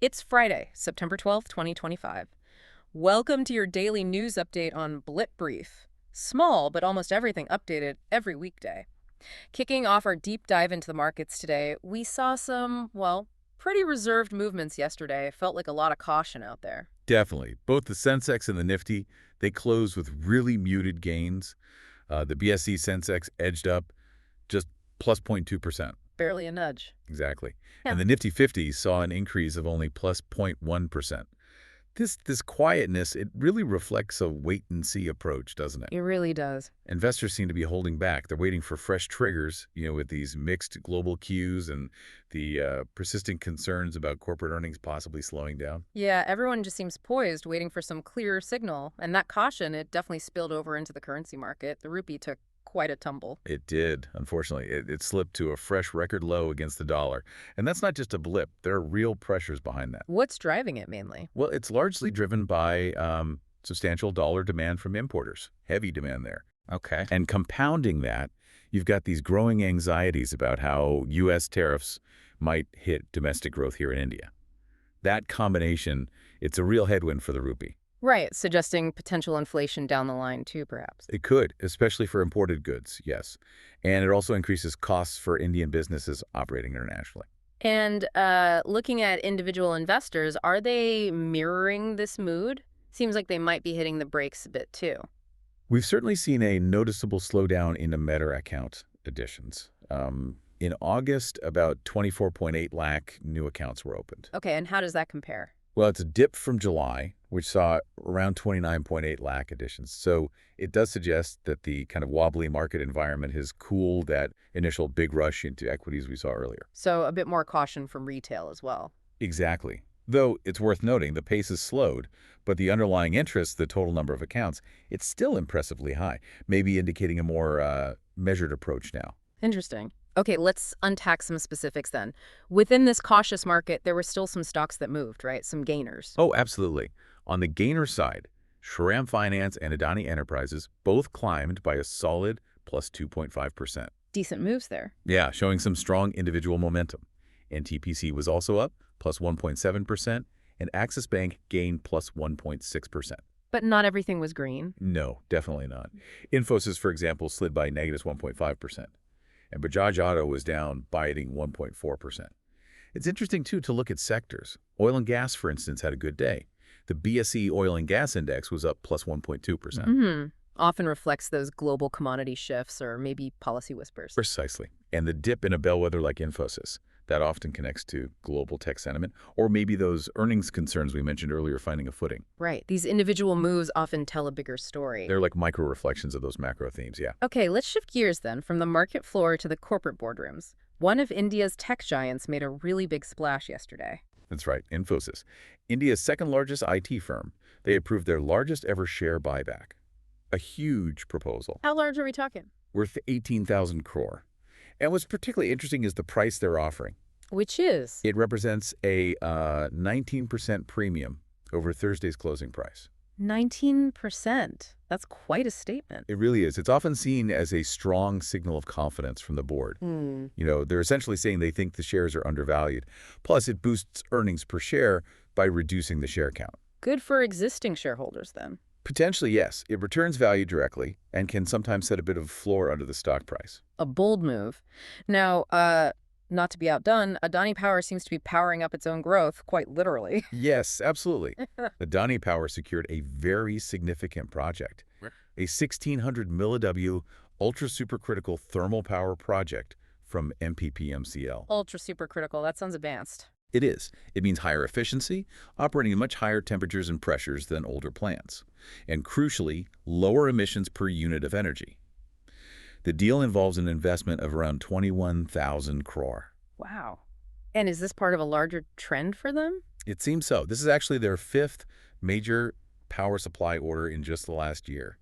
It's Friday, September 12th, 2025. Welcome to your daily news update on Blip Brief. Small, but almost everything updated every weekday. Kicking off our deep dive into the markets today, we saw some, well, pretty reserved movements yesterday. Felt like a lot of caution out there. Definitely. Both the Sensex and the Nifty, they closed with really muted gains. The BSE Sensex edged up just plus 0.2%. Barely a nudge. Exactly. Yeah. And the Nifty 50 saw an increase of only plus 0.1%. This quietness, it really reflects a wait-and-see approach, doesn't it? It really does. Investors seem to be holding back. They're waiting for fresh triggers, with these mixed global cues and the persistent concerns about corporate earnings possibly slowing down. Yeah, everyone just seems poised, waiting for some clearer signal. And that caution, it definitely spilled over into the currency market. The rupee took quite a tumble. It did, unfortunately. It slipped to a fresh record low against the dollar. And that's not just a blip. There are real pressures behind that. What's driving it mainly? Well, it's largely driven by substantial dollar demand from importers, heavy demand there. Okay. And compounding that, you've got these growing anxieties about how U.S. tariffs might hit domestic growth here in India. That combination, it's a real headwind for the rupee. Right, suggesting potential inflation down the line too, perhaps. It could, especially for imported goods, yes. And it also increases costs for Indian businesses operating internationally. And looking at individual investors, are they mirroring this mood? Seems like they might be hitting the brakes a bit too. We've certainly seen a noticeable slowdown in the Meta account additions. In August, about 24.8 lakh new accounts were opened. Okay, and how does that compare? Well, it's a dip from July, which saw around 29.8 lakh additions. So it does suggest that the kind of wobbly market environment has cooled that initial big rush into equities we saw earlier. So a bit more caution from retail as well. Exactly. Though it's worth noting the pace has slowed, but the underlying interest, the total number of accounts, it's still impressively high, maybe indicating a more measured approach now. Interesting. Okay, let's unpack some specifics then. Within this cautious market, there were still some stocks that moved, right? Some gainers. Oh, absolutely. On the gainer side, Shriram Finance and Adani Enterprises both climbed by a solid plus 2.5%. Decent moves there. Yeah, showing some strong individual momentum. NTPC was also up plus 1.7%, and Axis Bank gained plus 1.6%. But not everything was green. No, definitely not. Infosys, for example, slid by negative 1.5%. And Bajaj Auto was down, biting 1.4%. It's interesting, too, to look at sectors. Oil and gas, for instance, had a good day. The BSE Oil and Gas Index was up plus 1.2%. Often reflects those global commodity shifts or maybe policy whispers. Precisely. And the dip in a bellwether like Infosys, that often connects to global tech sentiment, or maybe those earnings concerns we mentioned earlier finding a footing. Right. These individual moves often tell a bigger story. They're like micro-reflections of those macro themes, yeah. Okay, let's shift gears then from the market floor to the corporate boardrooms. One of India's tech giants made a really big splash yesterday. That's right, Infosys. India's second largest IT firm. They approved their largest ever share buyback. A huge proposal. How large are we talking? Worth 18,000 crore. And what's particularly interesting is the price they're offering. Which is? It represents a 19% premium over Thursday's closing price. 19%. That's quite a statement. It really is. It's often seen as a strong signal of confidence from the board. They're essentially saying they think the shares are undervalued. Plus, it boosts earnings per share by reducing the share count. Good for existing shareholders, then. Potentially, yes. It returns value directly and can sometimes set a bit of floor under the stock price. A bold move. Now, not to be outdone, Adani Power seems to be powering up its own growth, quite literally. Yes, absolutely. Adani Power secured a very significant project, a 1,600 milliW ultra-supercritical thermal power project from MPPMCL. Ultra supercritical. That sounds advanced. It is. It means higher efficiency, operating at much higher temperatures and pressures than older plants, and crucially, lower emissions per unit of energy. The deal involves an investment of around 21,000 crore. Wow. And is this part of a larger trend for them? It seems so. This is actually their fifth major power supply order in just the last year.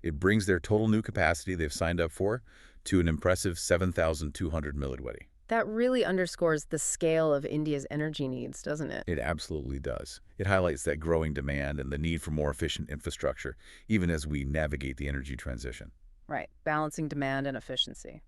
It brings their total new capacity they've signed up for to an impressive 7,200 milliwatt. That really underscores the scale of India's energy needs, doesn't it? It absolutely does. It highlights that growing demand and the need for more efficient infrastructure, even as we navigate the energy transition. Right, balancing demand and efficiency.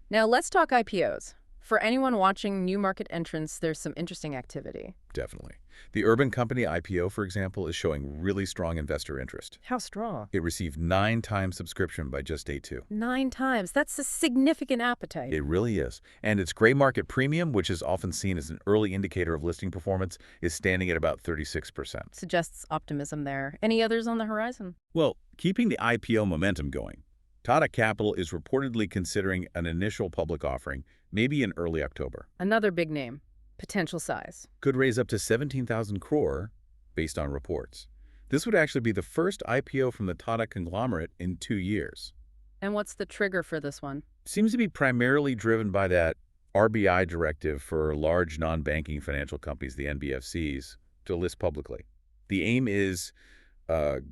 Now let's talk IPOs. For anyone watching new market entrants, there's some interesting activity. Definitely. The Urban Company IPO, for example, is showing really strong investor interest. How strong? It received 9 times subscription by just day 2. 9 times. That's a significant appetite. It really is. And its gray market premium, which is often seen as an early indicator of listing performance, is standing at about 36%. Suggests optimism there. Any others on the horizon? Well, keeping the IPO momentum going, Tata Capital is reportedly considering an initial public offering, maybe in early October. Another big name. Potential size. Could raise up to 17,000 crore, based on reports. This would actually be the first IPO from the Tata conglomerate in 2 years. And what's the trigger for this one? Seems to be primarily driven by that RBI directive for large non-banking financial companies, the NBFCs, to list publicly. The aim is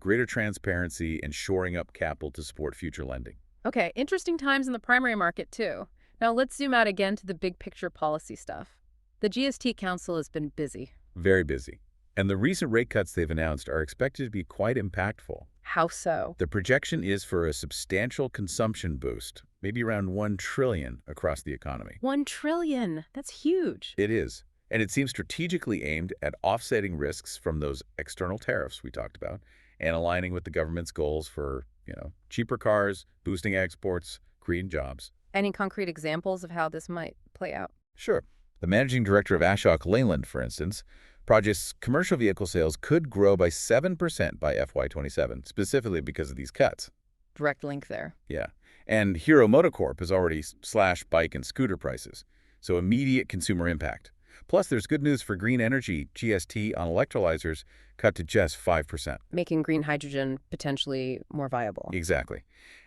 greater transparency and shoring up capital to support future lending. Okay, interesting times in the primary market, too. Now let's zoom out again to the big picture policy stuff. The GST Council has been busy. Very busy. And the recent rate cuts they've announced are expected to be quite impactful. How so? The projection is for a substantial consumption boost, maybe around 1 trillion across the economy. 1 trillion. That's huge. It is. And it seems strategically aimed at offsetting risks from those external tariffs we talked about and aligning with the government's goals for, cheaper cars, boosting exports, creating jobs. Any concrete examples of how this might play out? Sure. The managing director of Ashok Leyland, for instance, projects commercial vehicle sales could grow by 7% by FY27, specifically because of these cuts. Direct link there. Yeah. And Hero MotoCorp has already slashed bike and scooter prices, so immediate consumer impact. Plus, there's good news for green energy. GST on electrolyzers cut to just 5%. Making green hydrogen potentially more viable. Exactly.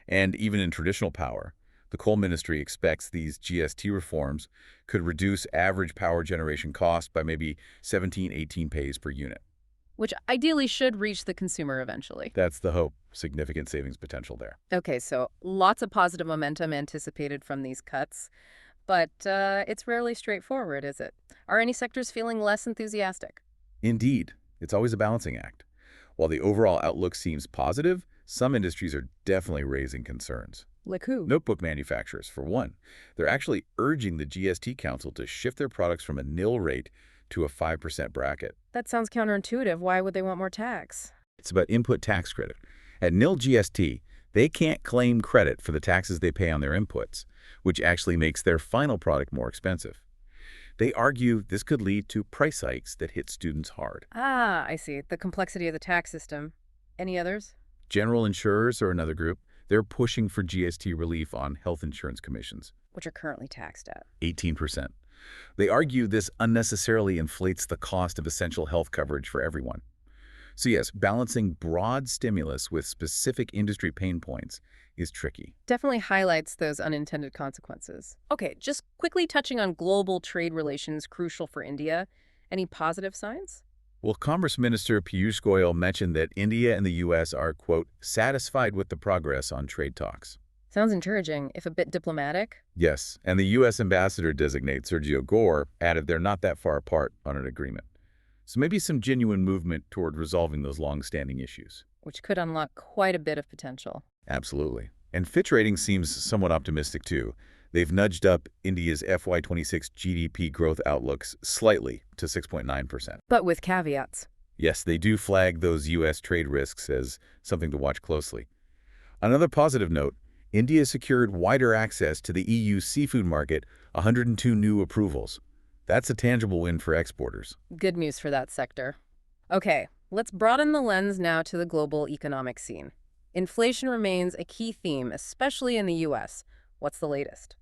And even in traditional power, the coal ministry expects these GST reforms could reduce average power generation cost by maybe 17-18 pays per unit. Which ideally should reach the consumer eventually. That's the hope. Significant savings potential there. Okay, so lots of positive momentum anticipated from these cuts. But it's rarely straightforward, is it? Are any sectors feeling less enthusiastic? Indeed. It's always a balancing act. While the overall outlook seems positive, some industries are definitely raising concerns. Like who? Notebook manufacturers, for one. They're actually urging the GST Council to shift their products from a nil rate to a 5% bracket. That sounds counterintuitive. Why would they want more tax? It's about input tax credit. At nil GST, they can't claim credit for the taxes they pay on their inputs, which actually makes their final product more expensive. They argue this could lead to price hikes that hit students hard. Ah, I see. The complexity of the tax system. Any others? General insurers are another group. They're pushing for GST relief on health insurance commissions. Which are currently taxed at 18%. They argue this unnecessarily inflates the cost of essential health coverage for everyone. So yes, balancing broad stimulus with specific industry pain points is tricky. Definitely highlights those unintended consequences. Okay, just quickly touching on global trade relations crucial for India. Any positive signs? Well, Commerce Minister Piyush Goyal mentioned that India and the U.S. are, quote, satisfied with the progress on trade talks. Sounds encouraging, if a bit diplomatic. Yes, and the U.S. ambassador-designate Sergio Gore added they're not that far apart on an agreement. So maybe some genuine movement toward resolving those long-standing issues. Which could unlock quite a bit of potential. Absolutely. And Fitch Ratings seems somewhat optimistic, too. They've nudged up India's FY26 GDP growth outlooks slightly to 6.9%. But with caveats. Yes, they do flag those U.S. trade risks as something to watch closely. Another positive note, India secured wider access to the EU seafood market, 102 new approvals. That's a tangible win for exporters. Good news for that sector. Okay, let's broaden the lens now to the global economic scene. Inflation remains a key theme, especially in the U.S. What's the latest?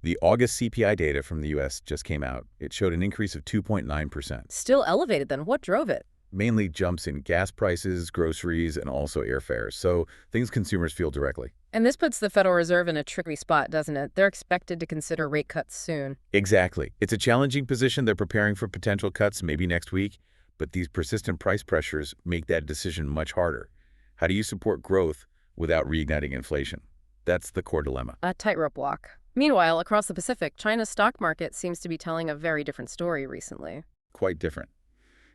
The August CPI data from the U.S. just came out. It showed an increase of 2.9%. Still elevated then. What drove it? Mainly jumps in gas prices, groceries, and also airfares. So things consumers feel directly. And this puts the Federal Reserve in a tricky spot, doesn't it? They're expected to consider rate cuts soon. Exactly. It's a challenging position. They're preparing for potential cuts maybe next week. But these persistent price pressures make that decision much harder. How do you support growth without reigniting inflation? That's the core dilemma. A tightrope walk. Meanwhile, across the Pacific, China's stock market seems to be telling a very different story recently. Quite different.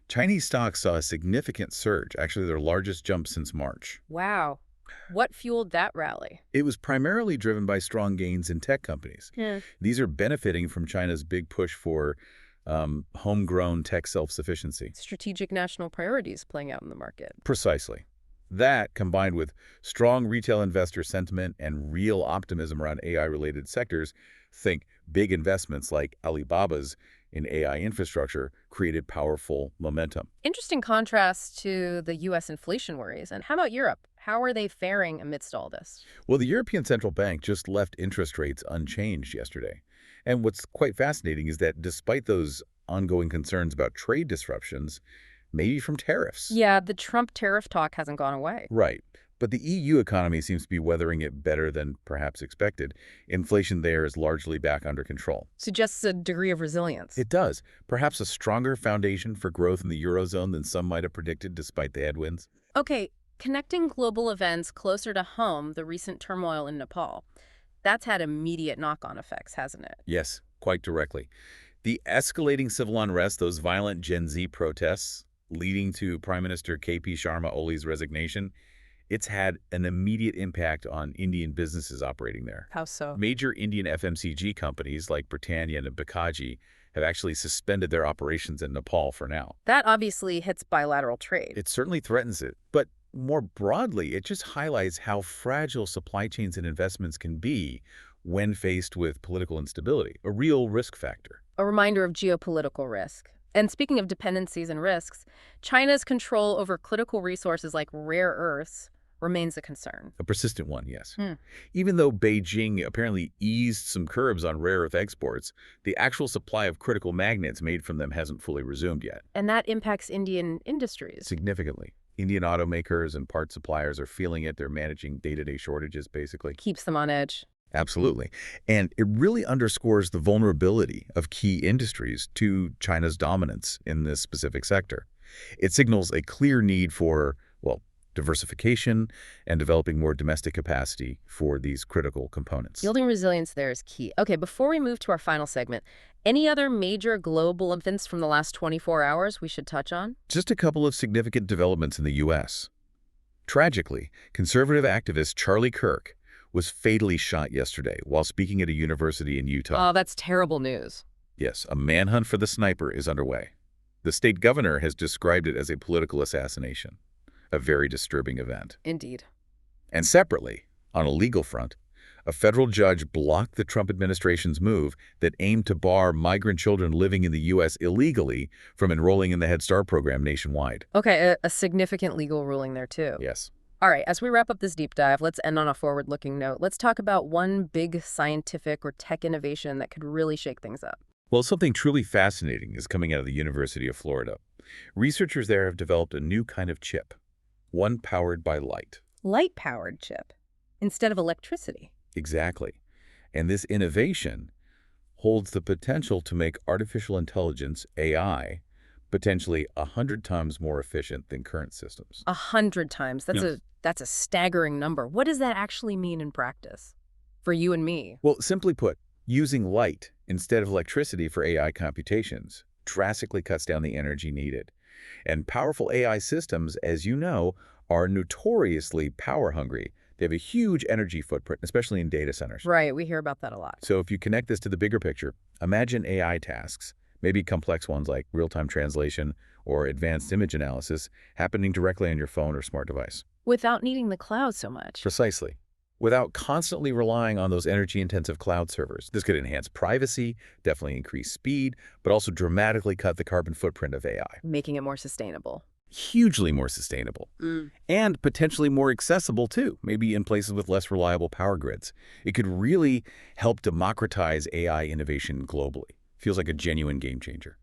Chinese stocks saw a significant surge, actually their largest jump since March. Wow. What fueled that rally? It was primarily driven by strong gains in tech companies. Yeah. These are benefiting from China's big push for homegrown tech self-sufficiency. Strategic national priorities playing out in the market. Precisely. That, combined with strong retail investor sentiment and real optimism around AI-related sectors, think big investments like Alibaba's in AI infrastructure created powerful momentum. Interesting contrast to the U.S. inflation worries. And how about Europe? How are they faring amidst all this? Well, the European Central Bank just left interest rates unchanged yesterday. And what's quite fascinating is that despite those ongoing concerns about trade disruptions, maybe from tariffs. Yeah, the Trump tariff talk hasn't gone away. Right. But the EU economy seems to be weathering it better than perhaps expected. Inflation there is largely back under control. Suggests a degree of resilience. It does. Perhaps a stronger foundation for growth in the Eurozone than some might have predicted despite the headwinds. Okay, connecting global events closer to home, the recent turmoil in Nepal. That's had immediate knock-on effects, hasn't it? Yes, quite directly. The escalating civil unrest, those violent Gen Z protests, leading to Prime Minister KP Sharma Oli's resignation, it's had an immediate impact on Indian businesses operating there. How so? Major Indian FMCG companies like Britannia and Bikaji have actually suspended their operations in Nepal for now. That obviously hits bilateral trade. It certainly threatens it, but more broadly, it just highlights how fragile supply chains and investments can be when faced with political instability, a real risk factor. A reminder of geopolitical risk. And speaking of dependencies and risks, China's control over critical resources like rare earths remains a concern. A persistent one, yes. Hmm. Even though Beijing apparently eased some curbs on rare earth exports, the actual supply of critical magnets made from them hasn't fully resumed yet. And that impacts Indian industries. Significantly. Indian automakers and part suppliers are feeling it. They're managing day-to-day shortages, basically. Keeps them on edge. Absolutely. And it really underscores the vulnerability of key industries to China's dominance in this specific sector. It signals a clear need for, well, diversification and developing more domestic capacity for these critical components. Building resilience there is key. Okay, before we move to our final segment, any other major global events from the last 24 hours we should touch on? Just a couple of significant developments in the U.S. Tragically, conservative activist Charlie Kirk was fatally shot yesterday while speaking at a university in Utah. Oh, that's terrible news. Yes, a manhunt for the sniper is underway. The state governor has described it as a political assassination, a very disturbing event. Indeed. And separately, on a legal front, a federal judge blocked the Trump administration's move that aimed to bar migrant children living in the U.S. illegally from enrolling in the Head Start program nationwide. Okay, a significant legal ruling there too. Yes. All right, as we wrap up this deep dive, let's end on a forward-looking note. Let's talk about one big scientific or tech innovation that could really shake things up. Well, something truly fascinating is coming out of the University of Florida. Researchers there have developed a new kind of chip, one powered by light. Light-powered chip instead of electricity. Exactly. And this innovation holds the potential to make artificial intelligence, AI, potentially 100 times more efficient than current systems. 100 times. That's a staggering number. What does that actually mean in practice for you and me? Well, simply put, using light instead of electricity for AI computations drastically cuts down the energy needed. And powerful AI systems, as you know, are notoriously power-hungry. They have a huge energy footprint, especially in data centers. Right, we hear about that a lot. So if you connect this to the bigger picture, imagine AI tasks, maybe complex ones like real-time translation or advanced image analysis, happening directly on your phone or smart device. Without needing the cloud so much. Precisely. Without constantly relying on those energy-intensive cloud servers. This could enhance privacy, definitely increase speed, but also dramatically cut the carbon footprint of AI. Making it more sustainable. Hugely more sustainable. And potentially more accessible, too, maybe in places with less reliable power grids. It could really help democratize AI innovation globally. Feels like a genuine game changer.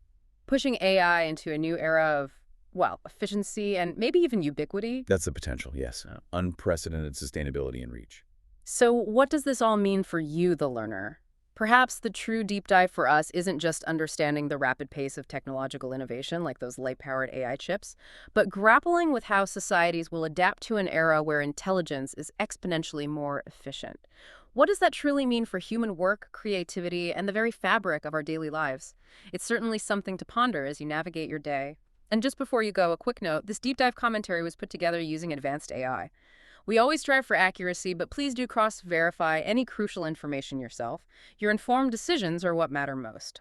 Pushing AI into a new era of, well, efficiency and maybe even ubiquity. That's the potential, yes. Unprecedented sustainability and reach. So what does this all mean for you, the learner? Perhaps the true deep dive for us isn't just understanding the rapid pace of technological innovation, like those light-powered AI chips, but grappling with how societies will adapt to an era where intelligence is exponentially more efficient. What does that truly mean for human work, creativity, and the very fabric of our daily lives? It's certainly something to ponder as you navigate your day. And just before you go, a quick note, this deep dive commentary was put together using advanced AI. We always strive for accuracy, but please do cross-verify any crucial information yourself. Your informed decisions are what matter most.